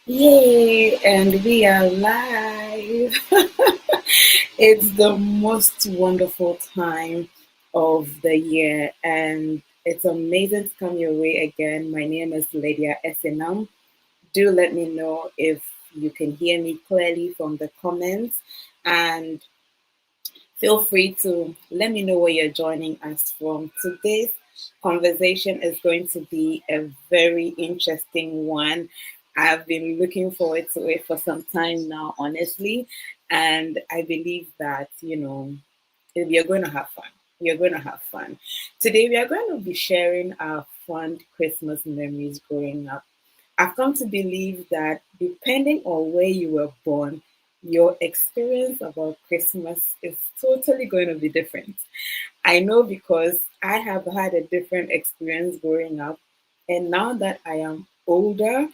Yay! And we are live. It's the most wonderful time of the year, and it's amazing to come your way again. My name is Lydia Esenam. Do let me know if you can hear me clearly from the comments, and feel free to let me know where you're joining us from. Today's conversation is going to be a very interesting one. I've been looking forward to it for some time now, honestly. And I believe that, we are going to have fun. We are going to have fun. Today, we are going to be sharing our fond Christmas memories growing up. I've come to believe that depending on where you were born, your experience about Christmas is totally going to be different. I know because I have had a different experience growing up, and now that I am older,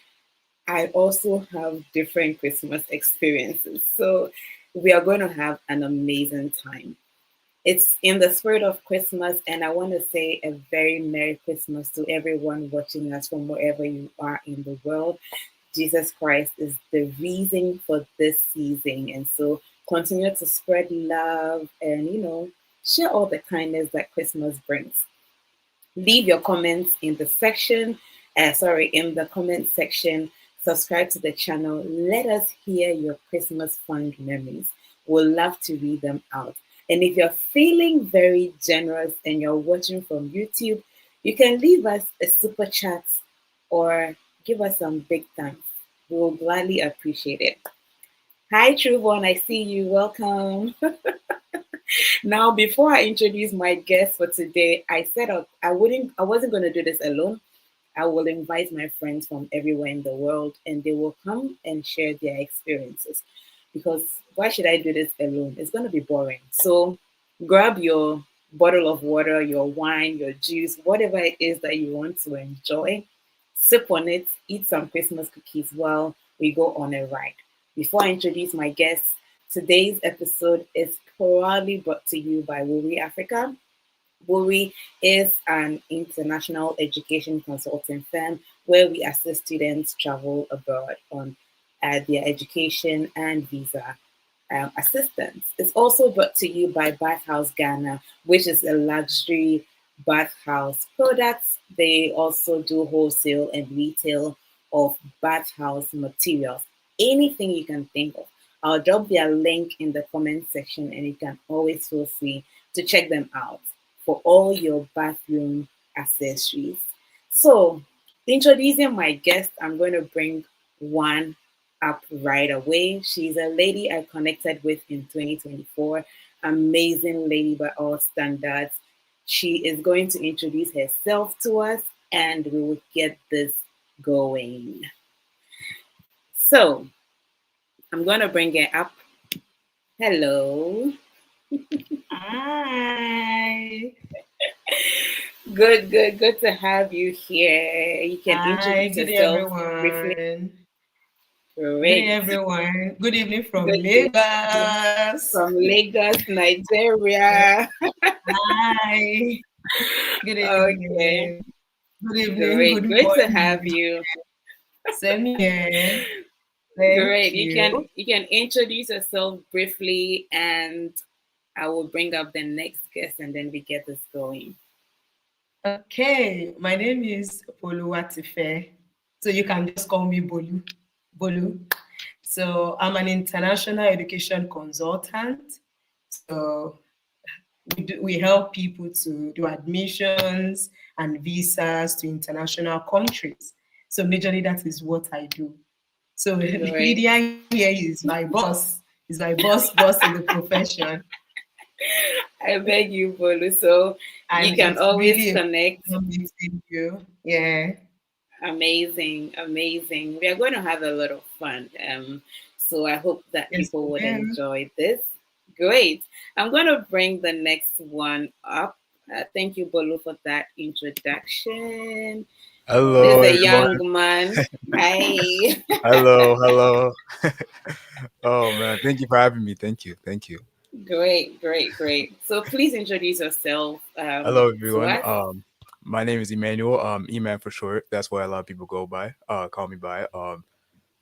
I also have different Christmas experiences. So we are going to have an amazing time. It's in the spirit of Christmas, and I want to say a very Merry Christmas to everyone watching us from wherever you are in the world. Jesus Christ is the reason for this season, and so continue to spread love and, share all the kindness that Christmas brings. Leave your comments in the section, in the comment section. Subscribe to the channel. Let us hear your Christmas fond memories. We'll love to read them out. And if you're feeling very generous and you're watching from YouTube, you can leave us a super chat or give us some big thanks. We will gladly appreciate it. Hi, True One. I see you. Welcome. Now, before I introduce my guest for today, I said I wasn't going to do this alone. I will invite my friends from everywhere in the world, and they will come and share their experiences. Because why should I do this alone? It's going to be boring. So, grab your bottle of water, your wine, your juice, whatever it is that you want to enjoy. Sip on it, eat some Christmas cookies while we go on a ride. Before I introduce my guests, today's episode is proudly brought to you by Wuri Africa. Wuri is an international education consulting firm where we assist students travel abroad on their education and visa assistance. It's also brought to you by Bathhouse Ghana, which is a luxury bathhouse products. They also do wholesale and retail of bathhouse materials. Anything you can think of. I'll drop their link in the comment section and you can always feel free to check them out for all your bathroom accessories. So, introducing my guest, I'm going to bring one up right away. She's a lady I connected with in 2024. Amazing lady by all standards. She is going to introduce herself to us and we will get this going. So, I'm going to bring her up. Hello. Hi. Good to have you here. You can Hi. introduce Good day, yourself briefly. everyone. Good day, Great. everyone. Good evening from Good evening Lagos. from Lagos, Nigeria. Hi. Good Okay, evening. Good evening. great. Good Great to have morning. you. Same here. Thank Great. You can you. you can introduce yourself briefly and I will bring up the next guest and then we get this going. Okay. My name is Boluwatife. So you can just call me Bolu. Bolu. So I'm an international education consultant. So we help people to do admissions and visas to international countries. So majorly that is what I do. So Great. Lydia here is my boss. Is my boss in the profession, I beg you, Bolu. So you and can it's always really a connect. pleasure meeting you. Yeah. Amazing, amazing. We are going to have a lot of fun. So I hope that Yes, people we would will. enjoy this. Great. I'm going to bring the next one up. Thank you, Bolu, for that introduction. This is Hello, a everyone. young man. Hi. Hello. Oh man, thank you for having me. Thank you. Great. So please introduce yourself Hello, to everyone. us. My name is Emmanuel. Eman for short. That's what a lot of people call me by.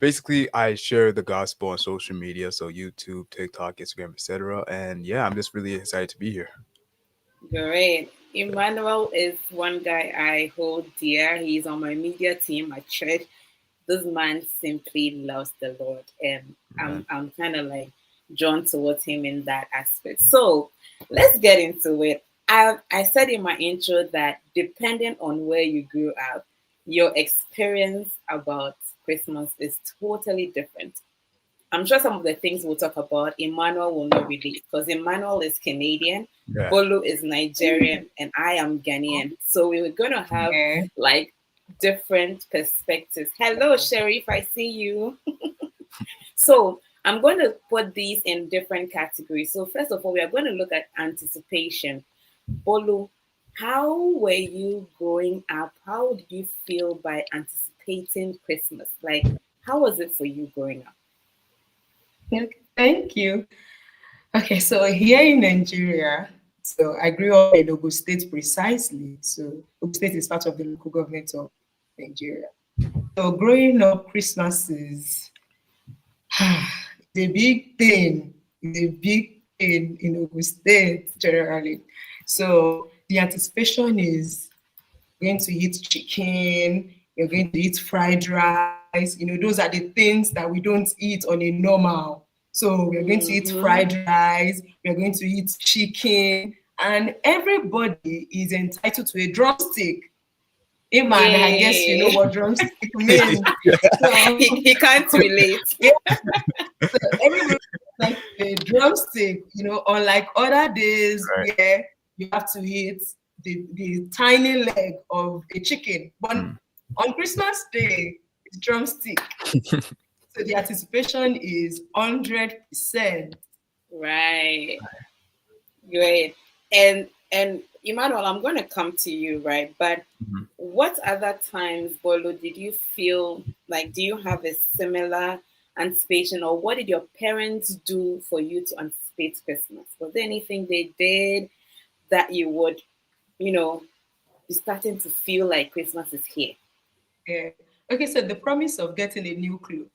basically I share the gospel on social media, so YouTube, TikTok, Instagram, etc. And yeah, I'm just really excited to be here. Great. Emmanuel is one guy I hold dear. He's on my media team at church. This man simply loves the Lord, and Man. I'm kind of like drawn towards him in that aspect. So let's get into it. I said in my intro that depending on where you grew up, your experience about Christmas is totally different. I'm sure some of the things we'll talk about, Emmanuel will not relate because Emmanuel is Canadian, Yeah. Bolu is Nigerian, and I am Ghanaian. So we were going to have Yeah. like different perspectives. Hello, Sheriff, I see you. So I'm going to put these in different categories. So, first of all, we are going to look at anticipation. Bolu, how were you growing up? How did you feel by anticipating Christmas? Like, how was it for you growing up? Okay, thank you. Okay, so here in Nigeria, so I grew up in Ogun State precisely. So Ogun State is part of the local government of Nigeria. So growing up, Christmas is the big thing. The big thing in Ogun State generally. So the anticipation is going to eat chicken, you're going to eat fried rice. Those are the things that we don't eat on a normal. So we're going to eat Mm-hmm. fried rice, we're going to eat chicken, and everybody is entitled to a drumstick. Hey man, I guess you know Yay! what drumstick means. So He can't relate. yeah, so everybody like a drumstick, unlike other days Right. where you have to eat the tiny leg of a chicken. But Mm. on Christmas Day, it's drumstick. So the anticipation is 100%. Right. Great. And Emmanuel, I'm going to come to you, right? But Mhm. what other times, Bolo, did you feel like, do you have a similar anticipation, or what did your parents do for you to anticipate Christmas? Was there anything they did that you would, you know, be starting to feel like Christmas is here? Yeah. Okay, so the promise of getting a new clothes.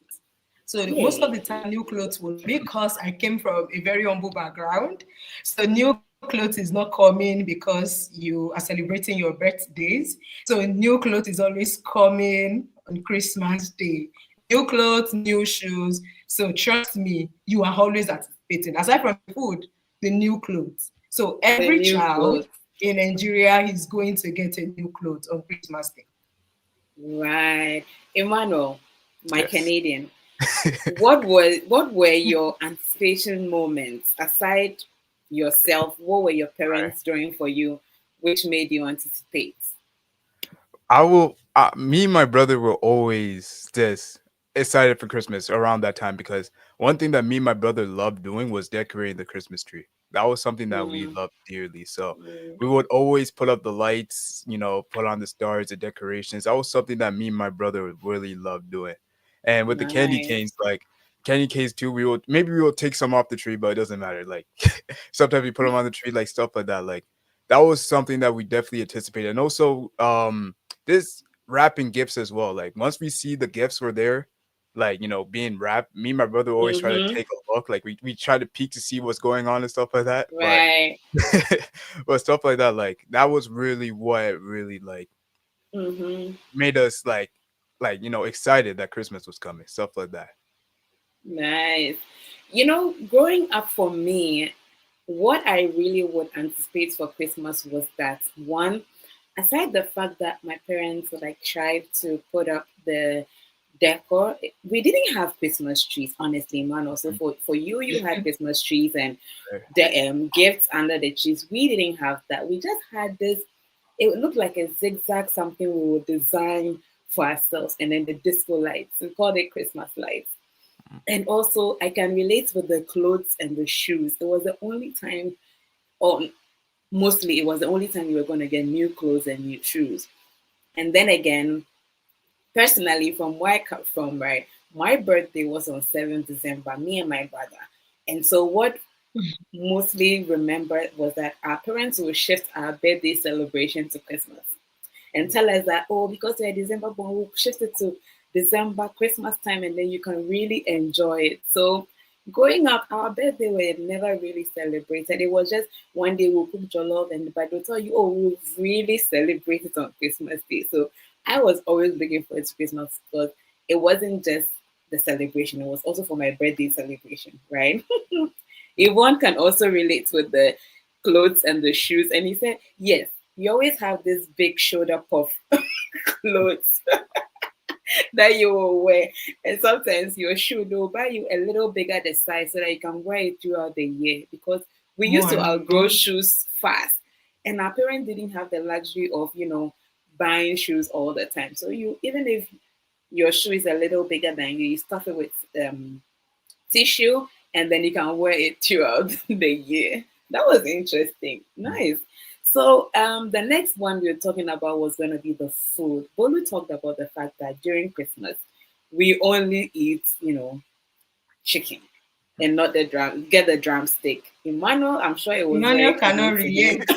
So most of Yeah. the time, new clothes will, because I came from a very humble background. So new clothes is not coming because you are celebrating your birthdays. So new clothes is always coming on Christmas Day. New clothes, new shoes. So trust me, you are always anticipating. Aside from the food, the new clothes. So The every new child clothes. in Nigeria is going to get a new clothes on Christmas Day. Right. Emmanuel, my Yes. Canadian. What were your anticipation moments aside yourself? What were your Right. parents doing for you, which made you anticipate? I will. Me and my brother were always just excited for Christmas around that time because one thing that me and my brother loved doing was decorating the Christmas tree. That was something that we Mm, loved dearly. So mm, we would always put up the lights, put on the stars, the decorations. That was something that me and my brother really loved doing. And with the candy nice. canes, like candy canes too, we will take some off the tree, but it doesn't matter. Like sometimes we put them on the tree, like stuff like that. Like that was something that we definitely anticipated. And also, this wrapping gifts as well. Like once we see the gifts were there, like being wrapped, me and my brother always try to Mm-hmm. take a look. Like we try to peek to see what's going on and stuff like that. But Right. but stuff like that, like that was really what really like Mm-hmm. made us excited that Christmas was coming. Stuff like that. Nice. Growing up for me, what I really would anticipate for Christmas was that one, aside the fact that my parents would like try to put up the decor, we didn't have Christmas trees, honestly, man. Also, for you, you had Christmas trees and Right. the gifts under the trees. We didn't have that. We just had this. It looked like a zigzag something we would design for ourselves, and then the disco lights. We called it Christmas lights. And also, I can relate with the clothes and the shoes. It was the only time, or mostly, it was the only time you were going to get new clothes and new shoes. And then again, personally, from where I come from, right, my birthday was on 7th December, me and my brother. And so, what mostly remembered was that our parents would shift our birthday celebration to Christmas and tell us that, oh, because we're December born, we'll shift it to December, Christmas time, and then you can really enjoy it. So growing up, our birthday were never really celebrated. It was just one day we'll cook jollof and but they'll tell you, oh, we'll really celebrate it on Christmas Day. So I was always looking forward to Christmas because it wasn't just the celebration, it was also for my birthday celebration, right? Yvonne can also relate with the clothes and the shoes. And he said, yes, you always have this big shoulder puff clothes that you will wear. And sometimes your shoe, they'll buy you a little bigger the size so that you can wear it throughout the year because we used to One. outgrow shoes fast. And our parents didn't have the luxury of, buying shoes all the time. So you, even if your shoe is a little bigger than you, you stuff it with tissue and then you can wear it throughout the year. That was interesting. Nice. So the next one we were talking about was going to be the food. Bolu talked about the fact that during Christmas we only eat, chicken and not the get the drumstick. Emmanuel, I'm sure it was very Emmanuel common cannot to him. relate.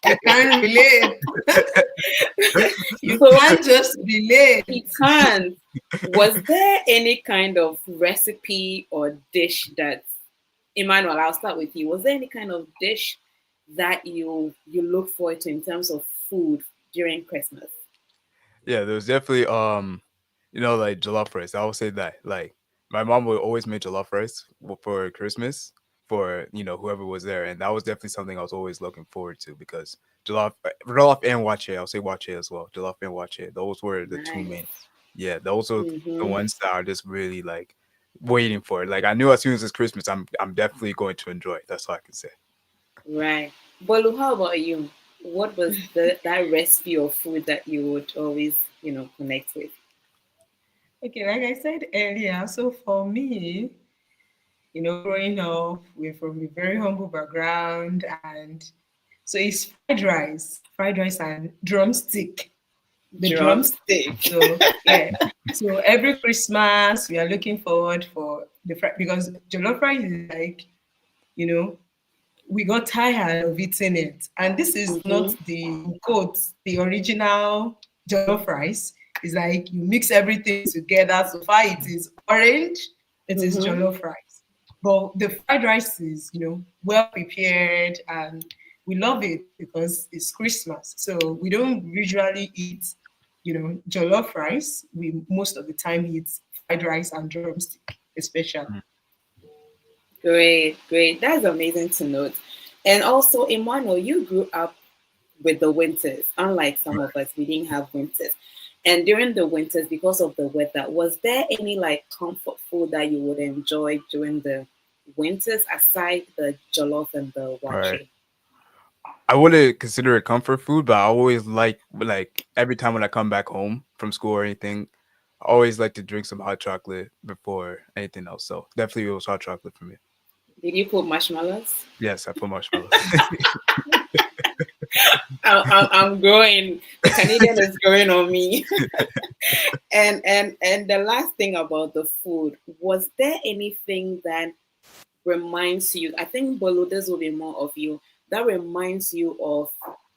You can't relate. You So can't just relate. he can't. Was there any kind of recipe or dish that Emmanuel, I'll start with you. Was there any kind of dish that you look forward to in terms of food during Christmas? Yeah, there was definitely like jollof rice. I would say that. Like my mom would always make jollof rice for Christmas for whoever was there, and that was definitely something I was always looking forward to because jollof and wache. I'll say wache as well. Jollof and wache. Those were the two main. Nice. Yeah, those are the Mm-hmm. ones that are just really like waiting for it. Like I knew as soon as it's Christmas, I'm definitely going to enjoy it. That's all I can say. Right. Bolu, how about you? What was that recipe of food that you would always, connect with? Okay, like I said earlier, so for me, growing up, we're from a very humble background, and so it's fried rice and drumstick, the drumstick. Drumstick. So yeah, so every Christmas we are looking forward for the because jollof rice is like, you know, we got tired of eating it. And this is not Mm-hmm. the quote, the original jollof rice. It's like you mix everything together. So far it is orange, it is Mm-hmm. jollof rice. But the fried rice is, well prepared and we love it because it's Christmas. So we don't usually eat, jollof rice. We most of the time eat fried rice and drumstick, especially. Great, great. That's amazing to note. And also, Emmanuel, you grew up with the winters. Unlike some of us, we didn't have winters. And during the winters, because of the weather, was there any like comfort food that you would enjoy during the winters aside the jollof and the All right. wache? I wouldn't consider it comfort food, but I always like every time when I come back home from school or anything, I always like to drink some hot chocolate before anything else. So definitely it was hot chocolate for me. Did you put marshmallows? Yes, I put marshmallows. I'm growing. The Canadian is growing on me. And the last thing about the food, was there anything that reminds you? I think Bolo, this will be more of you. That reminds you of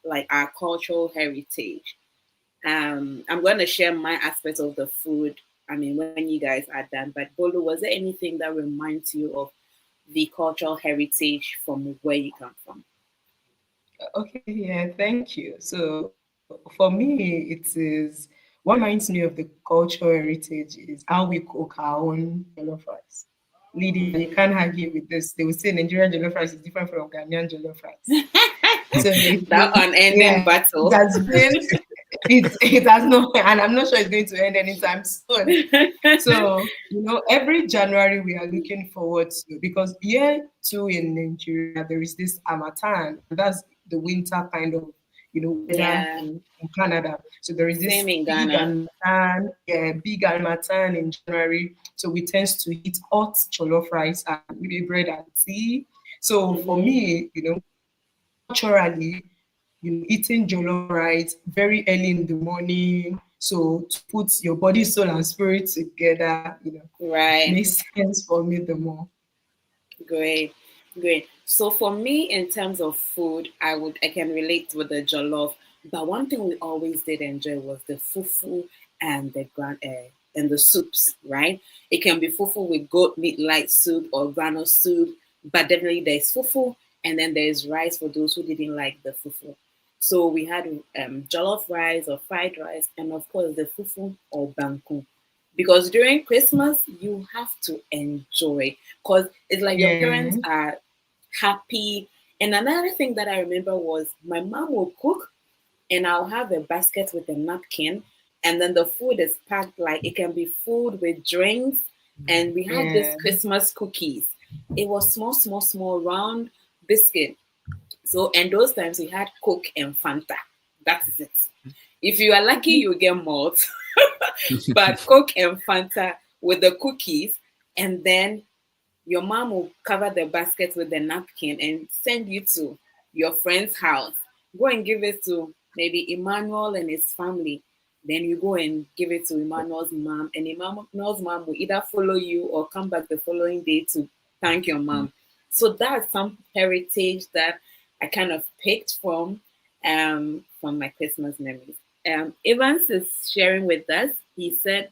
like our cultural heritage. I'm going to share my aspects of the food. I mean, when you guys are done. But Bolo, was there anything that reminds you of the cultural heritage from where you come from? Okay, yeah, thank you. So for me, it is what reminds me of the cultural heritage is how we cook our own jollof rice. Lydia, you can't argue with this. They will say Nigerian jollof rice is different from Ghanaian jollof rice. So That unending yeah, it battle. has been it has not, and I'm not sure it's going to end anytime soon. So, every January we are looking forward to because here too in Nigeria there is this Amatan, and that's the winter kind of weather Yeah, in Canada. So there is same this in big Ghana. Amatan, yeah, big Amatan in January. So we tend to eat hot jollof rice and maybe bread and tea. So for Mm-hmm. me, culturally, eating jollof rice very early in the morning. So to put your body, soul, and spirit together, Right. makes sense for me the more. Great. Great. So for me, in terms of food, I can relate with the jollof. But one thing we always did enjoy was the fufu and the and the soups, right? It can be fufu with goat meat light soup or granule soup, but definitely there's fufu, and then there's rice for those who didn't like the fufu. So we had jollof rice or fried rice, and of course the fufu or banku. Because during Christmas, you have to enjoy, because it's like your Yeah. parents are happy. And another thing that I remember was my mom will cook, and I'll have a basket with a napkin, and then the food is packed like it can be food with drinks. And we had this Yeah. Christmas cookies. It was small, small, small, round biscuit. So, and those times we had Coke and Fanta. That is it. If you are lucky, you get malt, but Coke and Fanta with the cookies, and then your mom will cover the basket with the napkin and send you to your friend's house. Go and give it to maybe Emmanuel and his family. Then you go and give it to Emmanuel's mom, and Emmanuel's mom will either follow you or come back the following day to thank your mom. So that's some heritage that I kind of picked from my Christmas memories. Evans is sharing with us. He said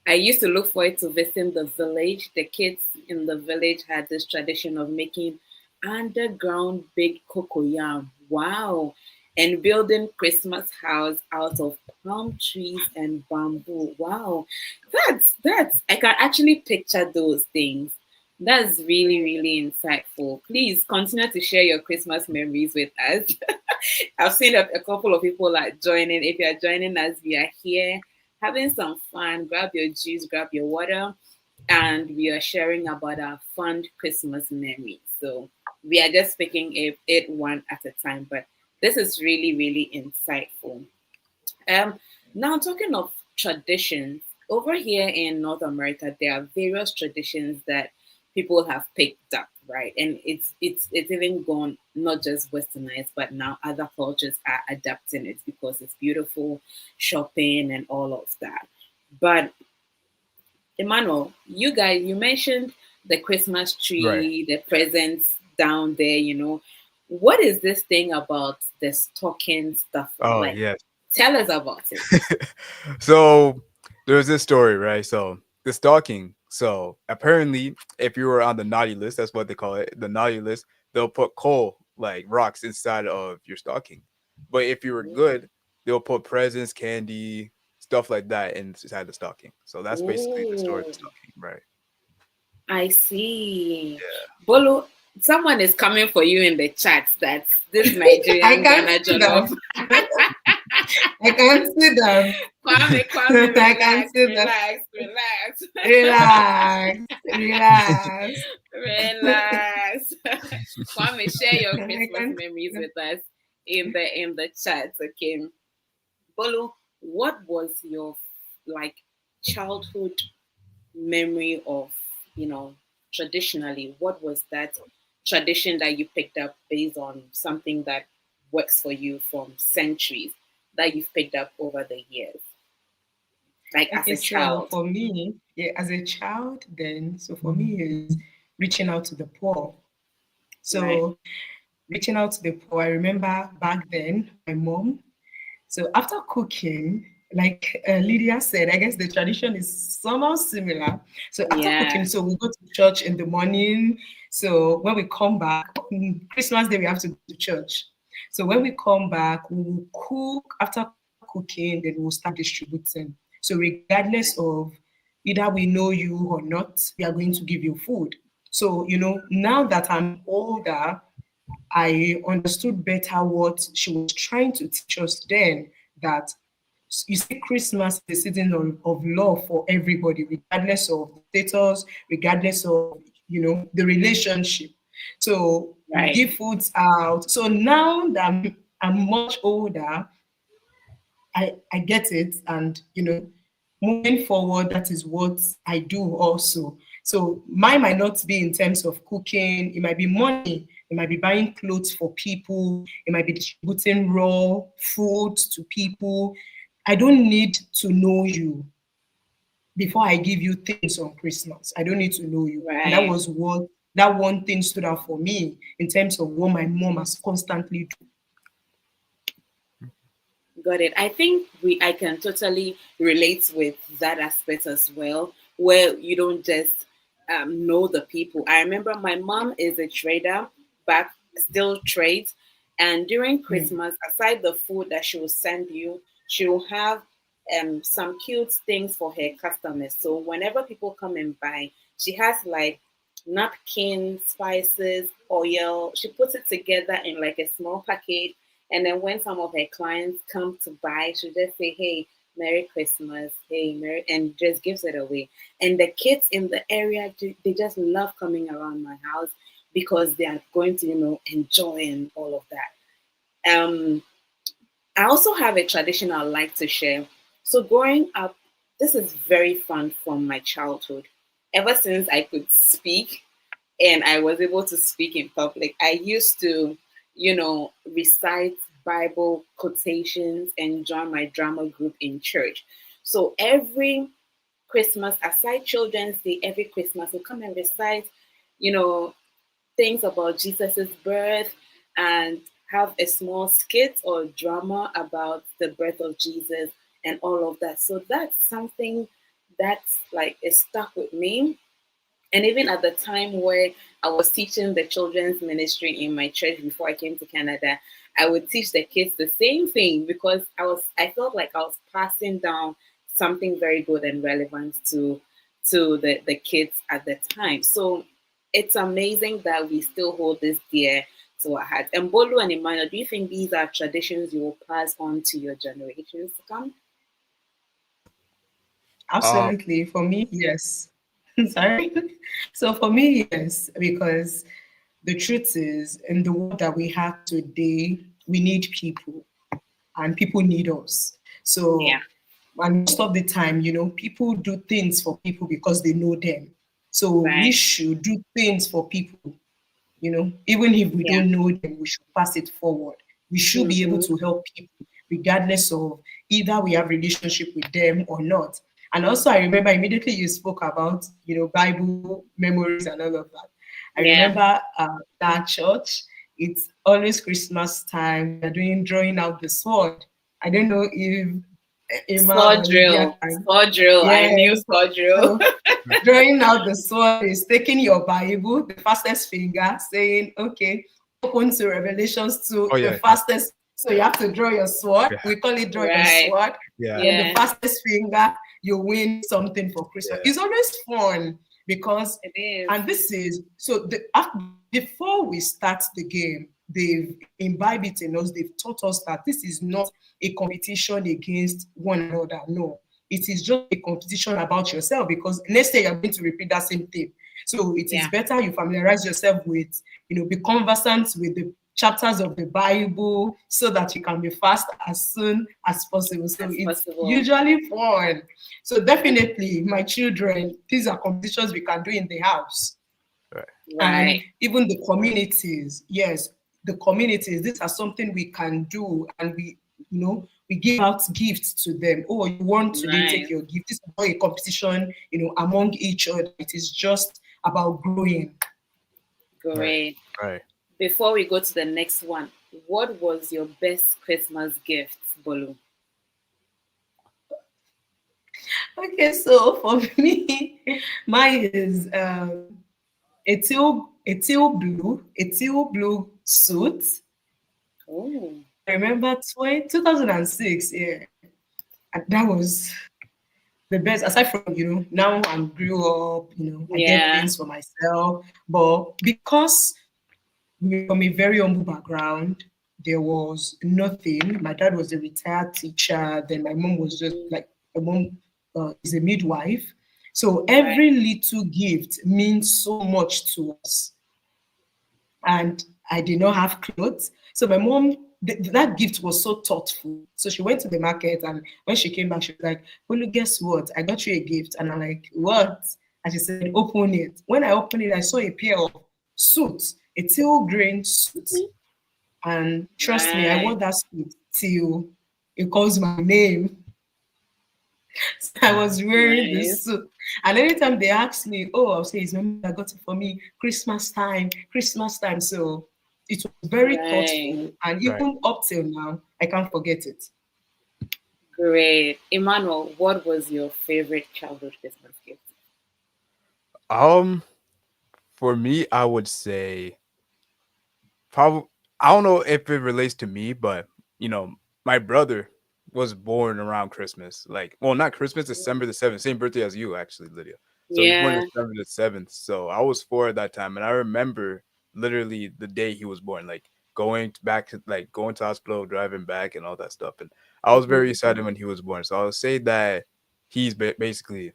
I used to look forward to visiting the village. The kids in the village had this tradition of making underground big cocoyam. Wow. And building Christmas house out of palm trees and bamboo. Wow. That's I can actually picture those things. That's really, really insightful. Please continue to share your Christmas memories with us. I've seen a couple of people like joining. If you're joining us, we are here having some fun. Grab your juice, grab your water, and we are sharing about our fun Christmas memories. So we are just picking it one at a time, but this is really, really insightful. Um, Now talking of traditions, over here in North America, there are various traditions that people have picked up, right? And it's even gone not just westernized, but now other cultures are adapting it because it's beautiful, shopping and all of that. But Emmanuel, you mentioned the Christmas Right. tree, the presents down there, What is this thing about the stocking stuffer? Oh Like, yes. tell us about it. So there's this story, right? So the stalking. So apparently, if you were on the naughty list, that's what they call it, the naughty list, they'll put coal, like rocks, inside of your stocking. But if you were Ooh. good, they'll put presents, candy, stuff like that inside the stocking. So that's basically the story of the Ooh, stocking, right? I see. Yeah. Bolo, someone is coming for you in the chat that this I Nigerian can Ghana see jollof. that. I can see that. Kwame, I can relax, see that. relax, relax, Relax, relax. relax. Kwame, share your I Christmas can memories see with us in the chat, okay? Bolo, what was your like childhood memory of, traditionally, what was that tradition that you picked up based on something that works for you from centuries that you've picked up over the years, like as Okay, a so child? for me, yeah, as a child, then, so for me is reaching out to the poor. Right. So reaching out to the poor, I remember back then, my mom. So after cooking, like Lydia said, I guess the tradition is somehow similar. So after cooking, Yeah. so we go to church in the morning. So when we come back, on Christmas Day, we have to go to church. So when we come back, we will cook. After cooking, then we'll start distributing. So regardless of either we know you or not, we are going to give you food. So, now that I'm older, I understood better what she was trying to teach us then, that you see, Christmas is a season of love for everybody, regardless of the status, regardless of, the relationship. So we Right. give foods out. So now that I'm much older, I get it. And, moving forward, that is what I do also. So mine might not be in terms of cooking, it might be money, it might be buying clothes for people, it might be distributing raw food to people. I don't need to know you before I give you things on Christmas. I don't need to know you. And that Right. was what that one thing stood out for me in terms of what my mom has constantly Got it. I think I can totally relate with that aspect as well, where you don't just know the people. I remember my mom is a trader, back still trades, and during Mm. Christmas, aside the food that she will send you, she will have some cute things for her customers. So whenever people come and buy, she has like napkins, spices, oil. She puts it together in like a small package, and then when some of her clients come to buy, she'll just say, "Hey, Merry Christmas, hey, Merry," and just gives it away. And the kids in the area, they just love coming around my house because they are going to, enjoy and all of that. I also have a tradition I'd like to share. So growing up, this is very fun from my childhood. Ever since I could speak, and I was able to speak in public, I used to, recite Bible quotations and join my drama group in church. So every Christmas, aside Children's Day, every Christmas we'll come and recite, you know, things about Jesus's birth and have a small skit or drama about the birth of Jesus and all of that. So that's something that's like is stuck with me. And even at the time where I was teaching the children's ministry in my church before I came to Canada, I would teach the kids the same thing because I felt like I was passing down something very good and relevant to the kids at the time. So it's amazing that we still hold this dear to our hearts. And Bolu and Emmanuel, do you think these are traditions you will pass on to your generations to come? Um, Absolutely. For me, yes. Sorry. So for me, yes, because the truth is, in the world that we have today, we need people and people need us. Yeah, So, and most of the time, people do things for people because they know them. So we right. should do things for people, even if we Yeah. don't know them, we should pass it forward. We should be able Mm-hmm. to help people, regardless of either we have relationship with them or not. And also, I remember immediately you spoke about, Bible memories and all of that. I Yeah. remember that church. It's always Christmas time. We are doing drawing out the sword. I don't know if Emma Sword or Lydia drill. can. Sword drill. I knew Yes. sword drill. So drawing out the sword is taking your Bible, the fastest finger, saying, okay, open to Revelations oh 2, the yeah, yeah, fastest. So you have to draw your sword. yeah, We call it draw your Right. sword. yeah, And the Yeah. fastest finger, you win something for Christmas. yeah. It's always fun because, It is. and this is, so before we start the game, they've imbibed it in us. They've taught us that this is not a competition against one another. No, it is just a competition about yourself because next year you're going to repeat that same thing. So it is Yeah. better you familiarize yourself with, be conversant with the chapters of the Bible so that you can be fast as soon as possible. So As it's possible. usually fun. So definitely, my children, these are competitions we can do in the house. Right. And Right. even the communities, yes, the communities, these are something we can do, and we give out gifts to them. Oh, you want today, take Nice. your gift. This is not a competition, among each other. It is just about growing. Right. Great. Right. Before we go to the next one, what was your best Christmas gift, Bolu? Okay, so for me, mine is a teal blue suit. Oh, I remember 2006, yeah. And that was the best. Aside from, now I'm grew up, I get yeah. things for myself. But because we're from a very humble background, there was nothing. My dad was a retired teacher. Then my mom was just Mm, like, my mom is a midwife. So right. every little gift means so much to us. And I did not have clothes. So my mom, that gift was so thoughtful. So she went to the market, and when she came back, she was like, "Well, guess what? I got you a gift." And I'm like, "What?" And she said, "Open it." When I opened it, I saw a pair of suits, a teal green suit. Mhm. And trust me, I wore Right. that suit till it calls my name. I was wearing Nice. this suit. And anytime they ask me, oh, I'll say, it's my mom that got it for me, Christmas time, Christmas time. So it was very Right. thoughtful. And Right. even up till now, I can't forget it. Great. Emmanuel, what was your favorite childhood Christmas gift? Um, for me, I would say probably I don't know if it relates to me, but you know, my brother was born around Christmas. Like, well, not Christmas, December 7th, same birthday as you, actually, Lydia. So he's born Yeah. December 7th. So I was 4 at that time, and I remember literally the day he was born, like back to like going to hospital, driving back, and all that stuff. And I was Mhm. very excited when he was born. So I would say that he's basically,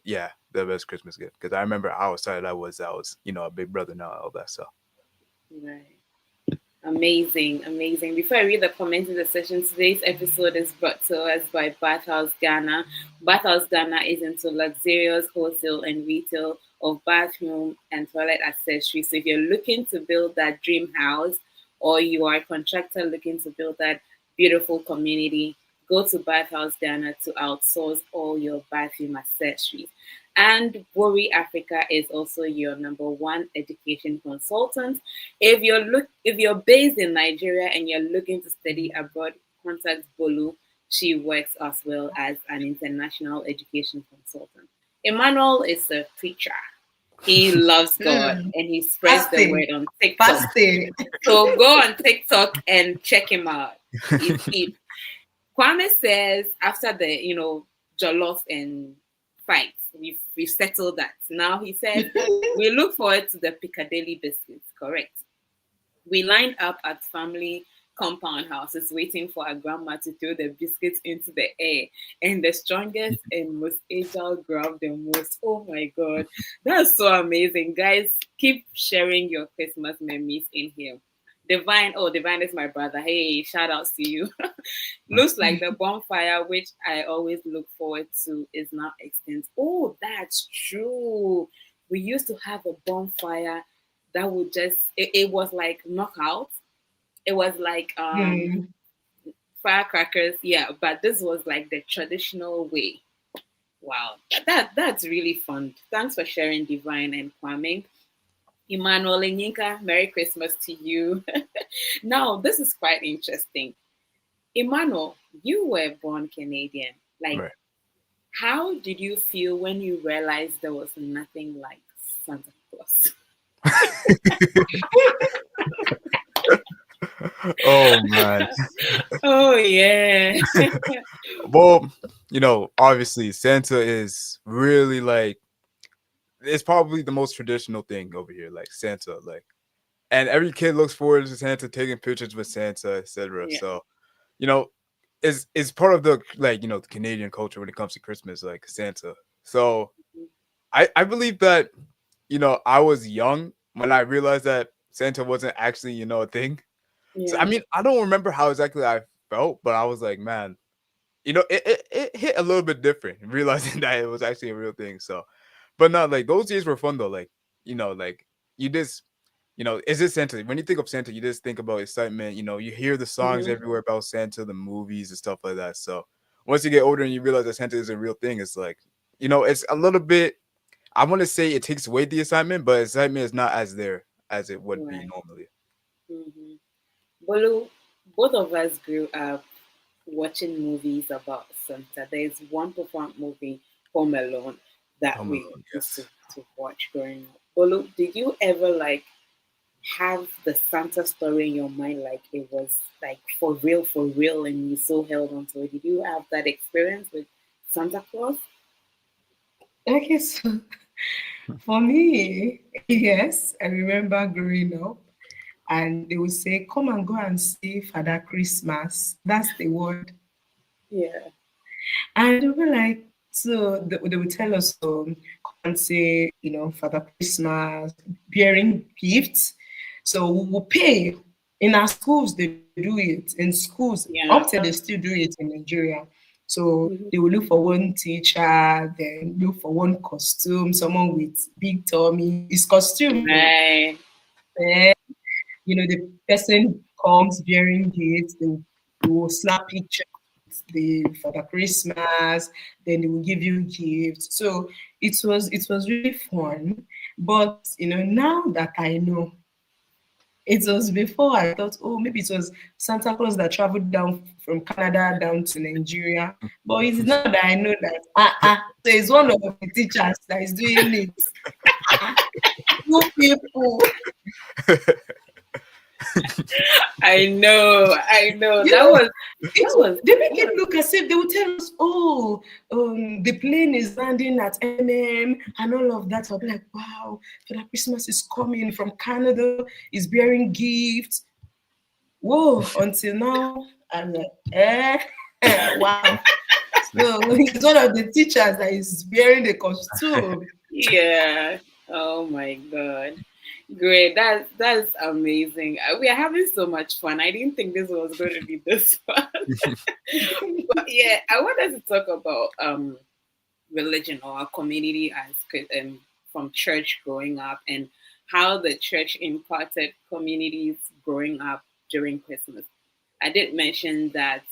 yeah, the best Christmas gift because I remember how excited I was. I was, a big brother now, all that stuff. Right. Amazing, amazing. Before I read the comments in the session, today's episode is brought to us by Bathhouse Ghana. Bathhouse Ghana is into luxurious wholesale and retail of bathroom and toilet accessories. So if you're looking to build that dream house or you are a contractor looking to build that beautiful community, go to Bathhouse Ghana to outsource all your bathroom accessories. And Worry Africa is also your number one education consultant. If you're based in Nigeria and you're looking to study abroad, contact Bolu. She works as well as an international education consultant. Emmanuel is a preacher. He loves God Mm, and he spreads the fasting, word on TikTok. fasting. So go on TikTok and check him out. He's deep. Kwame says after the jollof and fights, we've settled that. Now he says we look forward to the Piccadilly biscuits. Correct. We lined up at family compound houses waiting for our grandma to throw the biscuits into the air. And the strongest and most agile grabbed the most. Oh my god. That's so amazing. Guys, keep sharing your Christmas memories in here. Divine, oh, Divine is my brother. Hey, shout outs to you. Looks like the bonfire, which I always look forward to, is now extinct. Oh, that's true. We used to have a bonfire that would it was like knockout. It was like Mm, firecrackers, yeah, but this was like the traditional way. Wow. That's really fun. Thanks for sharing, Divine and Kwame. Emmanuel and Yinka, Merry Christmas to you. Now, this is quite interesting. Emmanuel, you were born Canadian. Like, Right. how did you feel when you realized there was nothing like Santa Claus? Oh man. Oh yeah. Well, obviously Santa is really like it's probably the most traditional thing over here, like Santa, like and every kid looks forward to Santa, taking pictures with Santa, etc. Yeah. So, you know, is part of the like, the Canadian culture when it comes to Christmas, like Santa. So I believe that, I was young when I realized that Santa wasn't actually, a thing. So I Yeah. mean, I don't remember how exactly I felt, but I was like, man, it hit a little bit different, realizing that it was actually a real thing. So, but not like those days were fun though. Like, like you just, it's just Santa. When you think of Santa, you just think about excitement. You hear the songs Hmm. everywhere about Santa, the movies and stuff like that. So once you get older and you realize that Santa is a real thing, it's like, it's a little bit. I want to say it takes away the excitement, but excitement is not as there as it would be Right. normally. Hmm. Bolu, both of us grew up watching movies about Santa. There's one performed movie, Home Alone, that Home we Alone, used yes. to watch growing up. Bolu, did you ever like have the Santa story in your mind like it was like for real, and you so held on to it? Did you have that experience with Santa Claus? okay, so for me, yes, I remember growing up and they would say, come and go and see Father Christmas. That's the word. Yeah. And they were like, so they would tell us, come and say, Father Christmas, bearing gifts. So we will pay. In our schools, they do it. In schools, up till Yeah. they still do it in Nigeria. So Mhm. they will look for one teacher, then look for one costume, someone with big tummy. It's costume. Right. Then, the person comes bearing gifts, then they will snap pictures for the Christmas, then they will give you gifts. So it was really fun. But now that I know, It was before I thought, oh, maybe it was Santa Claus that traveled down from Canada down to Nigeria. But it's now that I know that, so it's one of the teachers that is doing it. You people, I know. you know, That it's was they make it look as if they will tell us, oh, the plane is landing at MM and all of that. I'll be like, wow, Father Christmas is coming from Canada, is bearing gifts. Whoa, until now, I'm like, wow. So he's one of the teachers that is wearing the costume. yeah. Oh my god. Great. That's amazing. We are having so much fun. I didn't think this was going to be this fun. But yeah, I wanted to talk about religion or our community as from church growing up and how the church impacted communities growing up during Christmas. I did mention that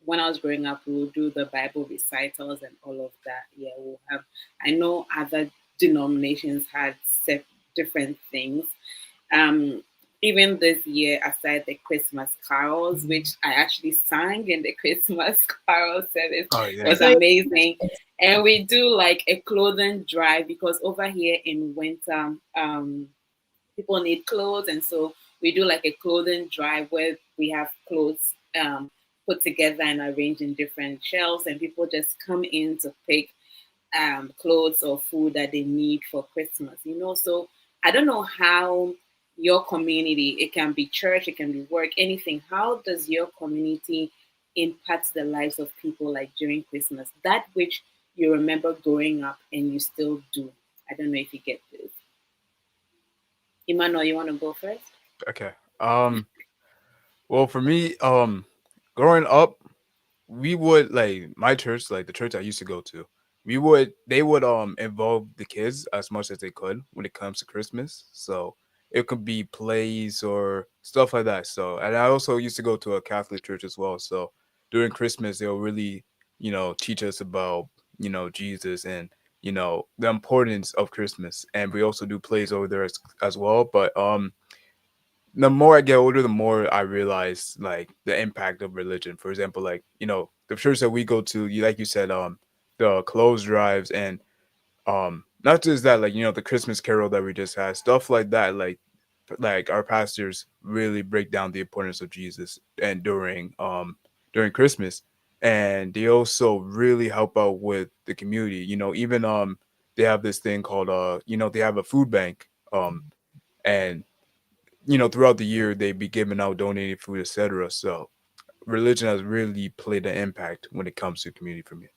when I was growing up, we would do the Bible recitals and all of that. Yeah, we'll have. I know other denominations had set different things. Um, Even this year, aside the Christmas carols, which I actually sang in the Christmas carol service, Oh yeah. was So amazing. And we do like a clothing drive because over here in winter, people need clothes, and so we do like a clothing drive where we have clothes put together and arranged in different shelves, and people just come in to pick clothes or food that they need for Christmas, you know. So I don't know how your community, it can be church, it can be work, anything. How does your community impact the lives of people like during Christmas? That which you remember growing up and you still do. I don't know if you get this. Emmanuel, you want to go first? Okay. Well, for me, growing up, we would like my church, like the church I used to go to. They would involve the kids as much as they could when it comes to Christmas. So it could be plays or stuff like that. So, and I also used to go to a Catholic church as well. So during Christmas, they'll really, teach us about, Jesus and the importance of Christmas. And we also do plays over there as well. But the more I get older, the more I realize like the impact of religion. For example, like the church that we go to, like you said, the clothes drives and not just that, like the Christmas carol that we just had, stuff like that. Like our pastors really break down the importance of Jesus and during Christmas, and they also really help out with the community. Even they have this thing called they have a food bank and throughout the year they'd be giving out donated food, etc. So religion has really played an impact when it comes to community for me.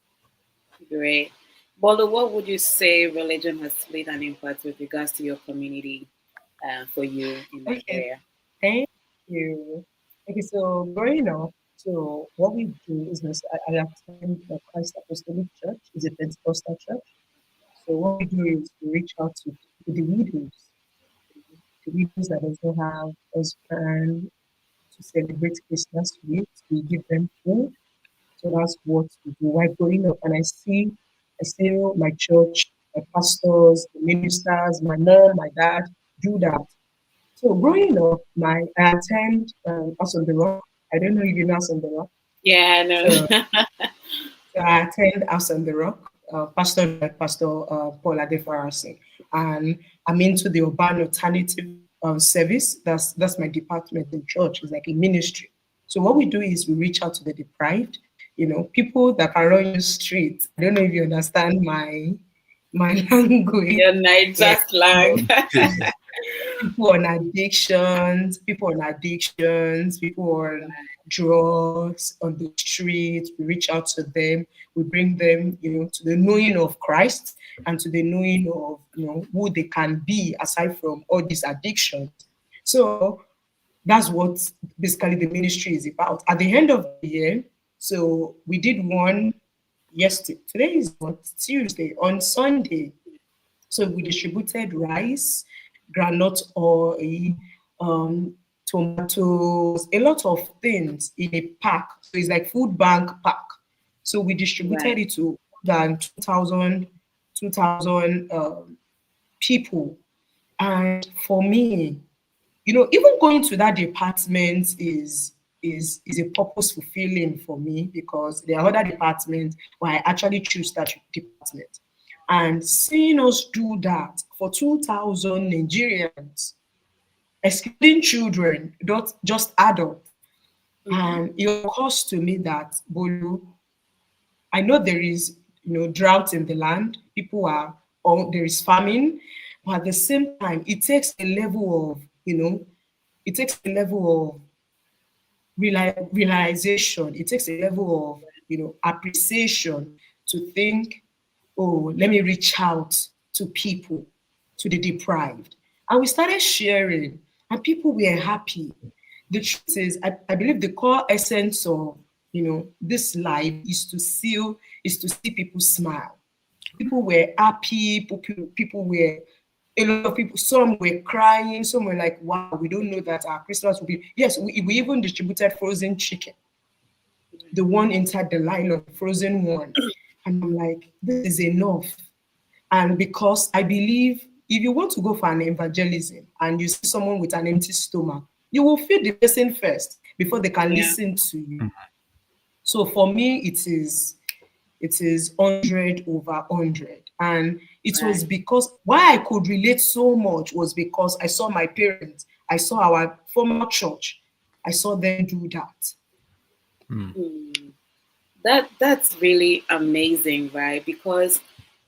Great. Bolo, what would you say religion has played an impact with regards to your community for you in okay, Nigeria? thank you. Okay, so growing up, so what we do is this, I attend the Christ Apostolic Church, is a Pentecostal church. So what we do is we reach out to the widows that doesn't have husband to celebrate Christmas with. We give them food. So that's what we do. While growing up, and I see my church, my pastors, the ministers, my mom, my dad do that. So growing up, I attend House on the Rock. I don't know if you know House on the Rock. Yeah, So no. So I attend House on the Rock, pastored by Pastor Paul Adefarasi, and I'm into the urban alternative service. That's my department in church. It's like a ministry. So what we do is we reach out to the deprived, people that can run you street. I don't know if you understand my language. Your Yeah, Niger you slang. know, people on addictions, people on drugs on the street. We reach out to them. We bring them, to the knowing of Christ and to the knowing of, who they can be aside from all these addictions. So that's what basically the ministry is about. At the end of the year, so we did one yesterday. Today is what? Tuesday. On Sunday, so we distributed rice, granite oil, um, tomatoes, a lot of things in a pack. So it's like food bank pack. So we distributed Right. it to more than 2,000 people. And for me, Even going to that department is a purpose fulfilling for me, because there are other departments where I actually choose that department. And seeing us do that for 2,000 Nigerians, excluding children, not just adults, Mm-hmm. and it occurs to me that, Bolu, I know there is, drought in the land. People are, or there is famine, but at the same time, it takes a level of, it takes a level of realization. It takes a level of, appreciation to think, oh, let me reach out to people, to the deprived. And we started sharing, and people were happy. The truth is, I believe the core essence of, this life is to see people smile. People were happy. People were, a lot of people, some were crying, some were like, wow, we don't know that our Christmas will be. Yes, we even distributed frozen chicken, the one inside the nylon, the frozen one. And I'm like, this is enough. And because I believe if you want to go for an evangelism and you see someone with an empty stomach, you will feed the person first before they can Yeah. listen to you. So for me, it is 100 over 100. And it was Right. because why I could relate so much was because I saw my parents, I saw our former church, I saw them do that. Mm. Hmm. That's really amazing, right? Because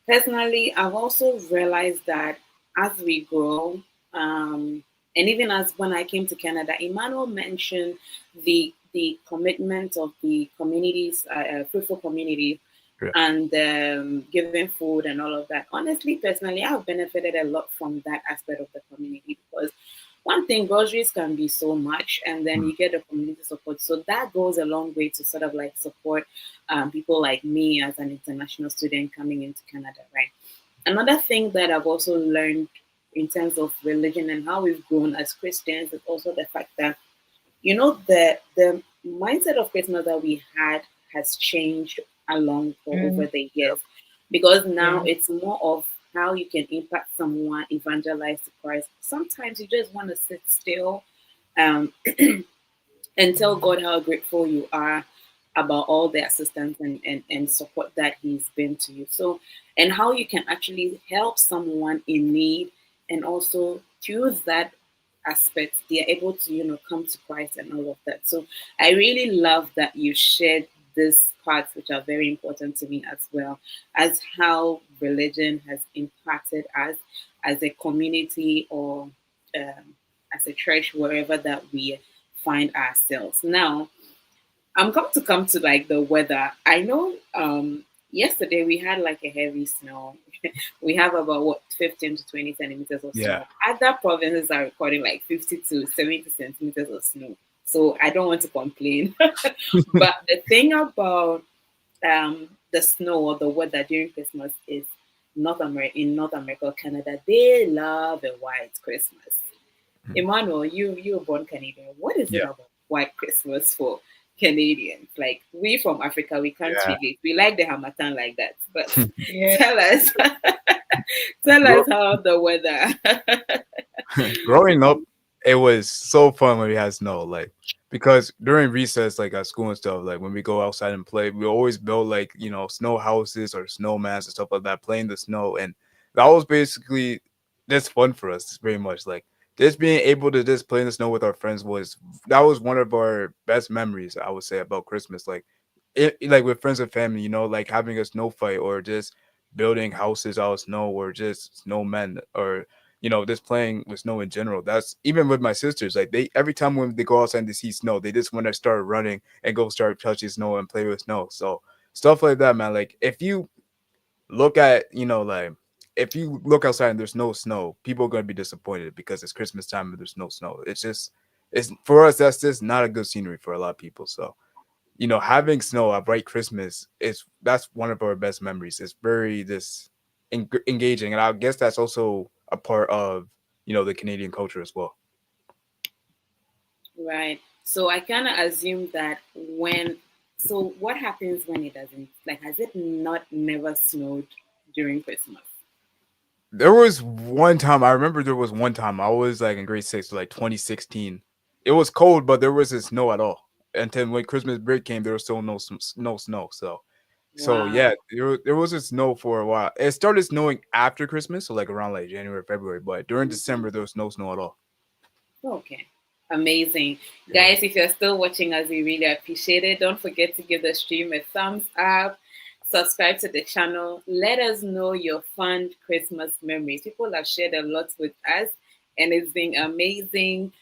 personally, I've also realized that as we grow, and even as when I came to Canada, Emmanuel mentioned the commitment of the communities, fruitful community, Yeah. and giving food and all of that. Honestly, personally, I've benefited a lot from that aspect of the community because one thing, groceries can be so much, and then Mm. you get the community support. So that goes a long way to sort of like support people like me as an international student coming into Canada, right? Another thing that I've also learned in terms of religion and how we've grown as Christians is also the fact that the mindset of Christmas that we had has changed along for over Mm, the years because now yeah. it's more of how you can impact someone, evangelize to Christ. Sometimes you just want to sit still um, and tell God how grateful you are about all the assistance and support that He's been to you. So, and how you can actually help someone in need, and also through that aspect, they are able to, come to Christ and all of that. So, I really love that you shared these parts, which are very important to me as well, as how religion has impacted us as a community or as a church, wherever that we find ourselves. Now, I'm going to come to like the weather. I know yesterday we had like a heavy snow. We have about what 15 to 20 centimeters of Yeah. snow. Other provinces are recording like 50 to 70 centimeters of snow. So I don't want to complain. But the thing about the snow or the weather during Christmas is North America, Canada, they love a white Christmas. Mm. Emmanuel, you were born Canadian. What is it Yeah. about white Christmas for Canadians? Like we from Africa, we can't Yeah. relate. We like the Hamatan like that. But Yeah. tell us, tell Grow- us how the weather. Growing up, it was so fun when we had snow. Like because during recess, like at school and stuff, like when we go outside and play, we always build like snow houses or snowmans and stuff like that, playing the snow, and that was basically just fun for us. Very much like just being able to just play in the snow with our friends was that was one of our best memories. I would say about Christmas, like with friends and family, like having a snow fight or just building houses out of snow or just snowmen or just playing with snow in general. That's even with my sisters. Like they every time when they go outside and they see snow, they just want to start running and go start touching snow and play with snow. So stuff like that, man. Like if you look at, like if you look outside and there's no snow, people are gonna be disappointed because it's Christmas time and there's no snow. It's for us that's just not a good scenery for a lot of people. So having snow, a bright Christmas is that's one of our best memories. It's very this engaging, and I guess that's also a part of the Canadian culture as well. Right. So I kind of assume that when. So what happens when it doesn't? Like, has it not never snowed during Christmas? There was one time I remember. There was one time I was like in grade six, like 2016. It was cold, but there wasn't snow at all. And then when Christmas break came, there was still no snow. So yeah, Wow. there wasn't snow for a while. It started snowing after Christmas, so like around like January, February. But during December, there was no snow at all. Okay. Amazing. Yeah. Guys, if you're still watching us, we really appreciate it. Don't forget to give the stream a thumbs up, subscribe to the channel. Let us know your fun Christmas memories. People have shared a lot with us, and it's been amazing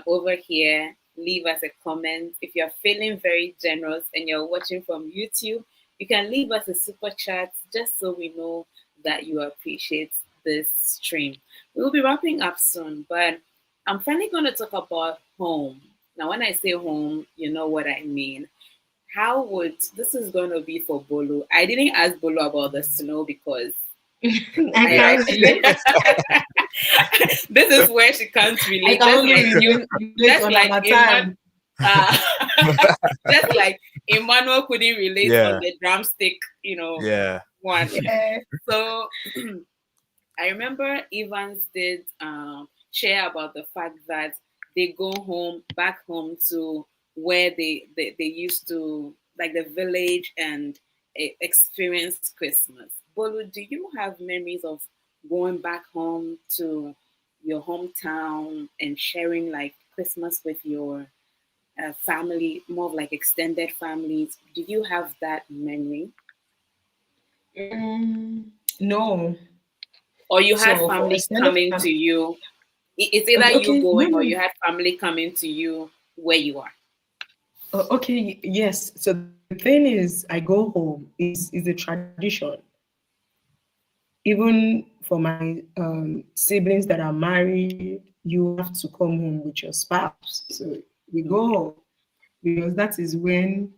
over here. Leave us a comment. If you're feeling very generous and you're watching from YouTube, you can leave us a super chat just so we know that you appreciate this stream. We'll be wrapping up soon, but I'm finally going to talk about home. Now, when I say home, you know what I mean. How would this is going to be for Bolu? I didn't ask Bolu about the snow because I I, can't I relate. this is where she can't I relate. can only relate Just on like Iman, Amatan. uh, just like Emmanuel couldn't relate on Yeah, the drumstick, yeah. one. Yeah. So I remember Evans did share about the fact that they go home, back home to where they used to, like the village, and experience Christmas. Bolu, do you have memories of going back home to your hometown and sharing like Christmas with your family, more of like extended families? Do you have that memory? No. Or you had So for family extended coming to family, you? It's either okay, you okay, no, going or no. you had family coming to you where you are. Okay, yes. So the thing is, I go home. Is a tradition. Even for my siblings that are married, you have to come home with your spouse. So we go Okay. home because that is when